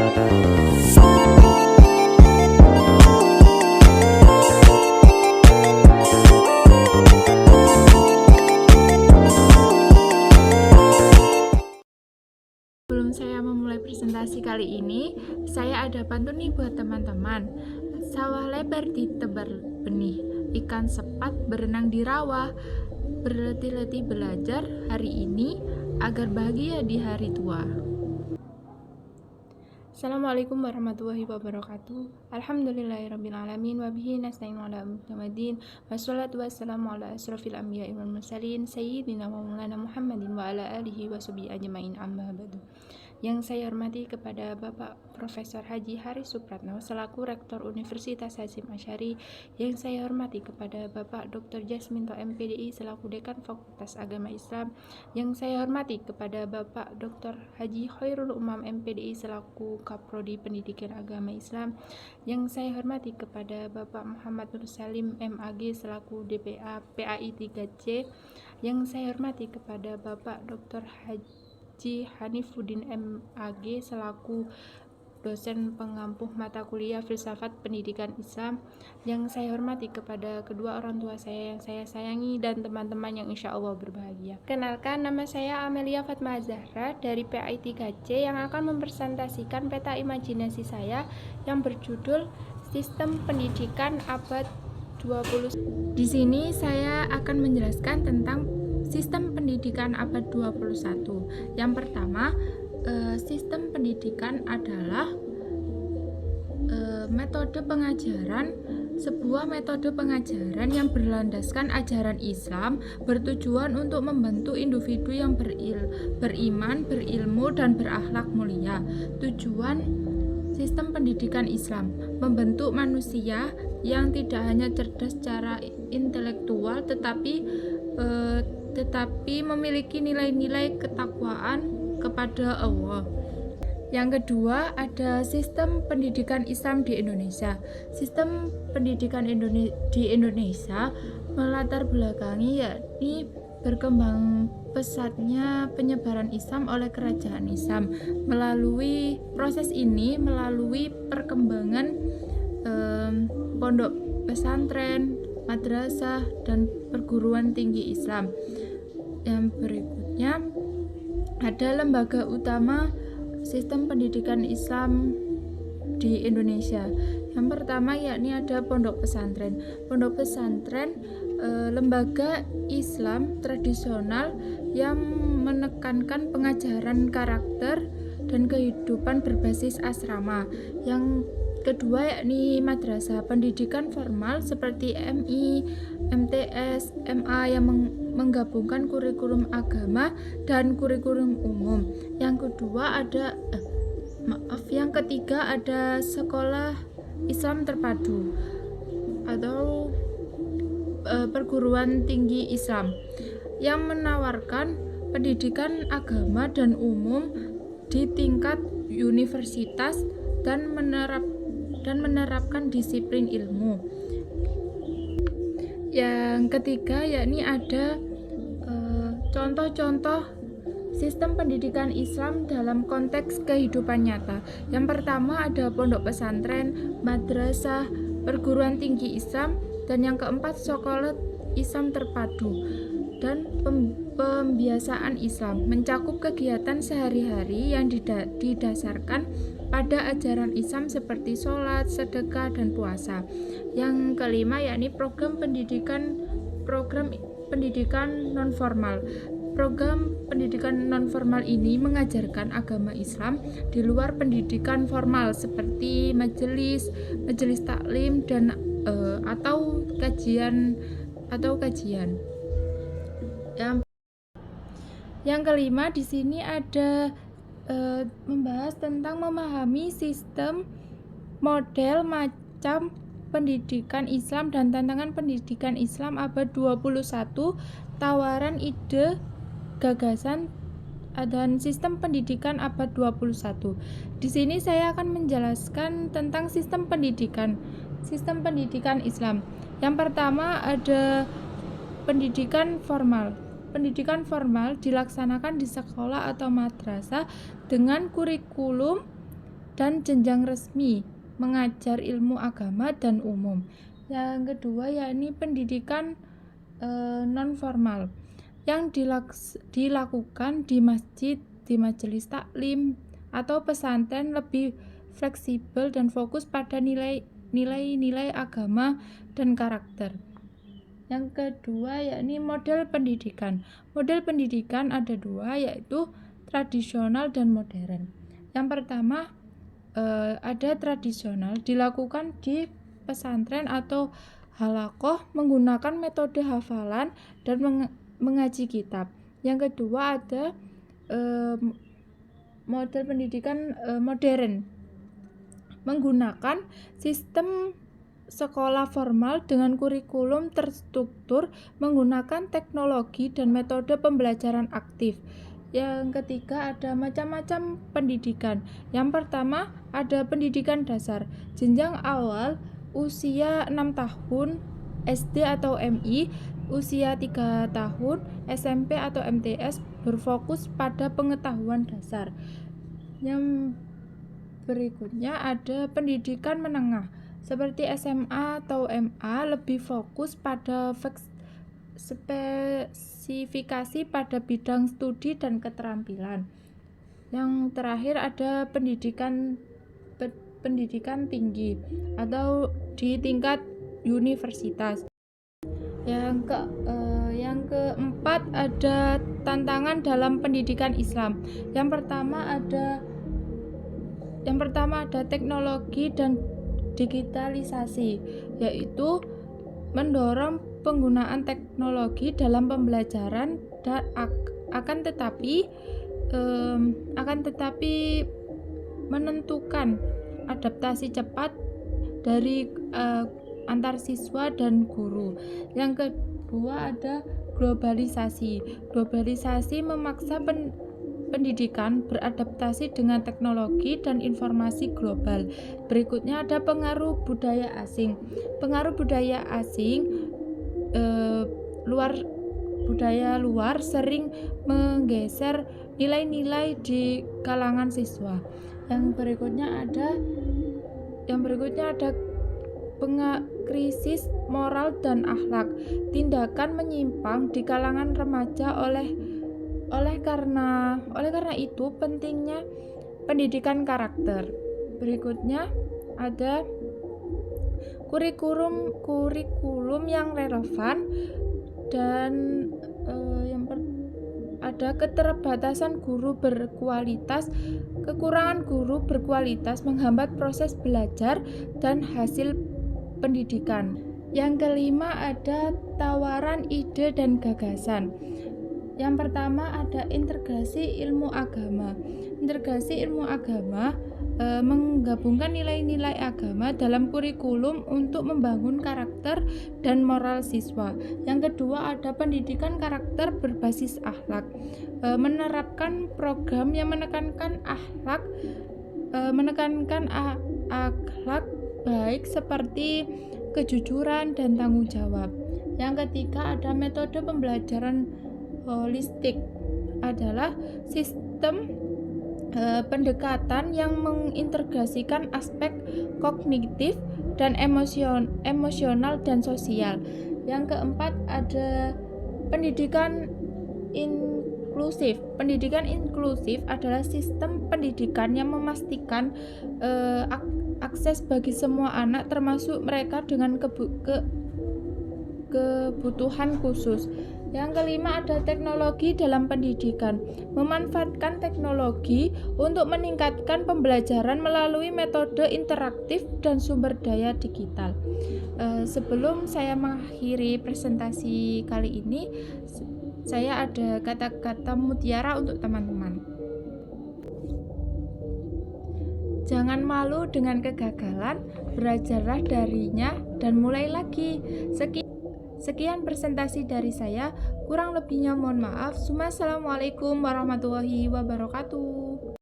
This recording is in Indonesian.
Sebelum saya memulai presentasi kali ini, saya ada pantun nih buat teman-teman. Sawah lebar ditebar benih, ikan sepat berenang di rawa, berletih-letih belajar hari ini agar bahagia di hari tua. Assalamualaikum warahmatullahi wabarakatuh. Alhamdulillahirrabbilalamin. Wabihi nasta'in ala umurddin. Wassalatu wassalamu ala asrafil anbiya'i wal mursalin sayyidina wa maulana Muhammadin wa ala alihi wa sahbihi ajmain, amma ba'du. Yang saya hormati kepada Bapak Profesor Haji Haris Supratno selaku Rektor Universitas Hasyim Asy'ari, yang saya hormati kepada Bapak Dr. Jasminto MPDI selaku Dekan Fakultas Agama Islam, yang saya hormati kepada Bapak Dr. Haji Khairul Umam MPDI selaku Kaprodi Pendidikan Agama Islam, yang saya hormati kepada Bapak Muhammad Nur Salim MAG selaku DPA PAI 3C, yang saya hormati kepada Bapak Dr. Haji Hanifuddin MAG selaku dosen pengampuh mata kuliah Filsafat Pendidikan Islam, yang saya hormati kepada kedua orang tua saya yang saya sayangi dan teman-teman yang insya Allah berbahagia. Kenalkan, nama saya Amelia Fatma Zahra dari PAI 3C yang akan mempresentasikan peta imajinasi saya yang berjudul Sistem Pendidikan Abad 20. Di sini saya akan menjelaskan tentang sistem pendidikan abad 21. Yang pertama, sistem pendidikan adalah metode pengajaran, sebuah metode pengajaran yang berlandaskan ajaran Islam, bertujuan untuk membentuk individu yang beriman, berilmu, dan berakhlak mulia. Tujuan sistem pendidikan Islam membentuk manusia yang tidak hanya cerdas secara intelektual tetapi memiliki nilai-nilai ketakwaan kepada Allah. Yang kedua, ada sistem pendidikan Islam di Indonesia. Sistem pendidikan di Indonesia melatar belakangi yakni berkembang pesatnya penyebaran Islam oleh kerajaan Islam. Melalui proses ini, melalui perkembangan pondok pesantren, madrasah, dan perguruan tinggi Islam. Yang berikutnya ada lembaga utama sistem pendidikan Islam di Indonesia. Yang pertama yakni ada pondok pesantren. Pondok pesantren lembaga Islam tradisional yang menekankan pengajaran karakter dan kehidupan berbasis asrama. Yang kedua yakni madrasah, pendidikan formal seperti MI, MTS, MA yang menggabungkan kurikulum agama dan kurikulum umum. Yang ketiga ada sekolah Islam terpadu atau perguruan tinggi Islam yang menawarkan pendidikan agama dan umum di tingkat universitas dan menerapkan disiplin ilmu. Yang ketiga yakni ada contoh-contoh sistem pendidikan Islam dalam konteks kehidupan nyata. Yang pertama ada pondok pesantren, madrasah, perguruan tinggi Islam, dan yang keempat sekolah Islam terpadu dan pembiasaan Islam, mencakup kegiatan sehari-hari yang didasarkan pada ajaran Islam seperti sholat, sedekah, dan puasa. Yang kelima yakni program pendidikan non-formal. Program pendidikan non-formal ini mengajarkan agama Islam di luar pendidikan formal seperti majelis taklim dan atau kajian. Yang kelima di sini ada membahas tentang memahami sistem, model, macam pendidikan Islam dan tantangan pendidikan Islam abad 21, tawaran ide, gagasan, dan sistem pendidikan abad 21. Di sini saya akan menjelaskan tentang sistem pendidikan Islam. Yang pertama ada pendidikan formal. Pendidikan formal dilaksanakan di sekolah atau madrasah dengan kurikulum dan jenjang resmi mengajar ilmu agama dan umum. Yang kedua yakni pendidikan non formal yang dilakukan di masjid, di majelis taklim atau pesantren, lebih fleksibel dan fokus pada nilai-nilai agama dan karakter. Yang kedua yakni model pendidikan. Model pendidikan ada dua, yaitu tradisional dan modern. Yang pertama ada tradisional, dilakukan di pesantren atau halaqah menggunakan metode hafalan dan mengaji kitab. Yang kedua ada model pendidikan modern, menggunakan sistem sekolah formal dengan kurikulum terstruktur, menggunakan teknologi dan metode pembelajaran aktif. Yang ketiga ada macam-macam pendidikan. Yang pertama ada pendidikan dasar, jenjang awal usia 6 tahun SD atau MI, usia 3 tahun SMP atau MTS, berfokus pada pengetahuan dasar. Yang berikutnya ada pendidikan menengah seperti SMA atau MA, lebih fokus pada spesifikasi pada bidang studi dan keterampilan. Yang terakhir ada pendidikan tinggi atau di tingkat universitas. Yang keempat ada tantangan dalam pendidikan Islam. Yang pertama ada teknologi dan digitalisasi, yaitu mendorong penggunaan teknologi dalam pembelajaran dan akan tetapi menentukan adaptasi cepat dari antar siswa dan guru. Yang kedua ada globalisasi. Globalisasi memaksa pendidikan beradaptasi dengan teknologi dan informasi global. Berikutnya ada pengaruh budaya asing. Pengaruh budaya asing budaya luar sering menggeser nilai-nilai di kalangan siswa. Yang berikutnya ada krisis moral dan akhlak. Tindakan menyimpang di kalangan remaja oleh karena itu pentingnya pendidikan karakter. Berikutnya ada kurikulum yang relevan dan ada keterbatasan guru berkualitas. Kekurangan guru berkualitas menghambat proses belajar dan hasil pendidikan. Yang kelima ada tawaran ide dan gagasan. Yang pertama ada integrasi ilmu agama. Integrasi ilmu agama menggabungkan nilai-nilai agama dalam kurikulum untuk membangun karakter dan moral siswa. Yang kedua ada pendidikan karakter berbasis akhlak, menerapkan program yang menekankan akhlak baik seperti kejujuran dan tanggung jawab. Yang ketiga ada metode pembelajaran holistik, adalah sistem pendekatan yang mengintegrasikan aspek kognitif dan emosional dan sosial. Yang keempat ada pendidikan inklusif. Pendidikan inklusif adalah sistem pendidikan yang memastikan akses bagi semua anak, termasuk mereka dengan kebutuhan khusus. Yang kelima ada teknologi dalam pendidikan, memanfaatkan teknologi untuk meningkatkan pembelajaran melalui metode interaktif dan sumber daya digital. Sebelum saya mengakhiri presentasi kali ini, saya ada kata-kata mutiara untuk teman-teman. Jangan malu dengan kegagalan, belajarlah darinya dan mulai lagi. Sekian presentasi dari saya, kurang lebihnya mohon maaf. Assalamualaikum warahmatullahi wabarakatuh.